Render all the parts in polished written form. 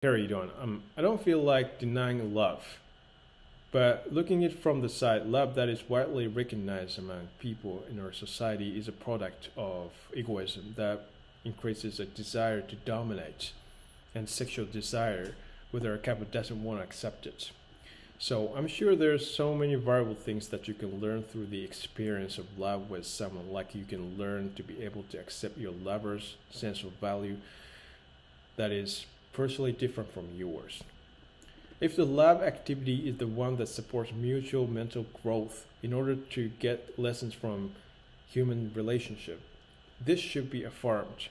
carried on. I don't feel like denying love, but looking at it from the side, love that is widely recognized among people in our society is a product of egoism that increases a desire to dominate and sexual desire, whether a couple doesn't want to accept it. So I'm sure there's so many variable things that you can learn through the experience of love with someone. Like you can learn to be able to accept your lover's sense of value that is personally different from yours. If the lab activity is the one that supports mutual mental growth in order to get lessons from human relationship, this should be affirmed.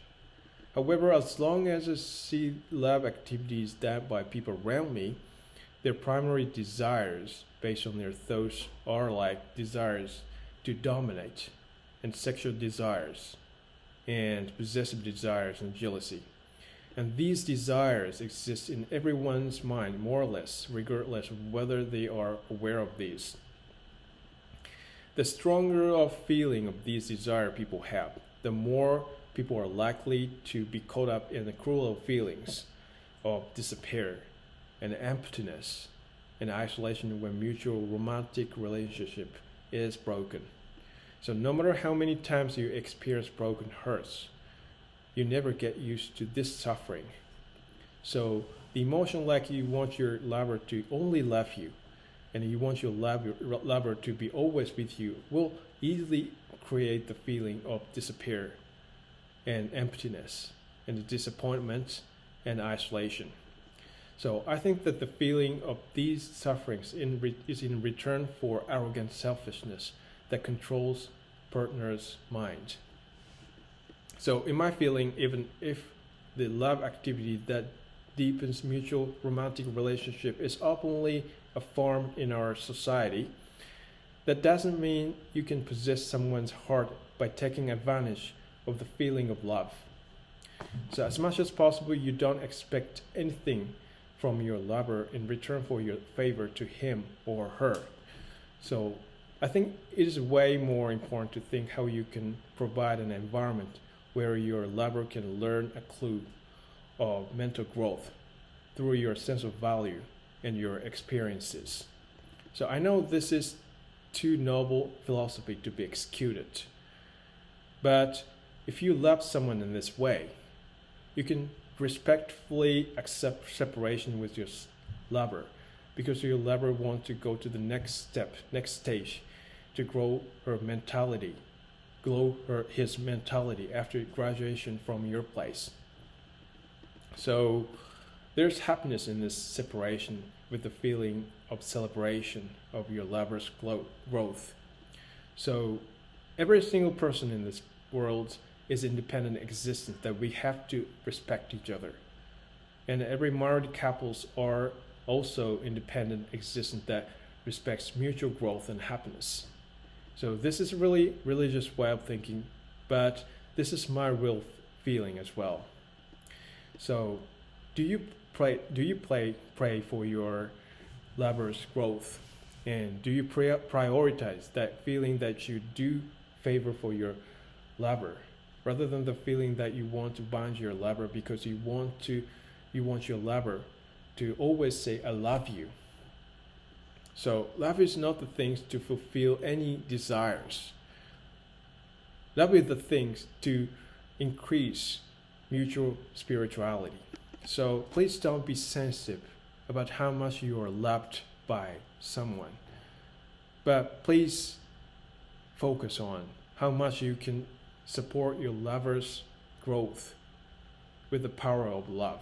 However, as long as I see lab activities done by people around me, their primary desires based on their thoughts are like desires to dominate and sexual desires and possessive desires and jealousy. And these desires exist in everyone's mind, more or less, regardless of whether they are aware of these. The stronger of feeling of these desires people have, the more people are likely to be caught up in the cruel feelings of despair and emptiness and isolation when mutual romantic relationship is broken. So no matter how many times you experience broken hearts, you never get used to this suffering. So the emotion like you want your lover to only love you and you want your lover to be always with you will easily create the feeling of despair and emptiness and disappointment and isolation. So I think that the feeling of these sufferings is in return for arrogant selfishness that controls partner's mind. So in my feeling, even if the love activity that deepens mutual romantic relationship is openly affirmed in our society, that doesn't mean you can possess someone's heart by taking advantage of the feeling of love. So as much as possible, you don't expect anything from your lover in return for your favor to him or her. So I think it is way more important to think how you can provide an environment where your lover can learn a clue of mental growth through your sense of value and your experiences. So I know this is too noble philosophy to be executed, but if you love someone in this way, you can respectfully accept separation with your lover because your lover wants to go to the next stage to grow his mentality after graduation from your place. So there's happiness in this separation with the feeling of celebration of your lover's growth. So every single person in this world is independent existence that we have to respect each other. And every married couples are also independent existence that respects mutual growth and happiness. So this is really religious way of thinking, but this is my real feeling as well. So do you pray for your lover's growth? And do you prioritize that feeling that you do favor for your lover rather than the feeling that you want to bind your lover because you want your lover to always say I love you? So love is not the things to fulfill any desires. Love is the things to increase mutual spirituality. So please don't be sensitive about how much you are loved by someone, but please focus on how much you can support your lover's growth with the power of love.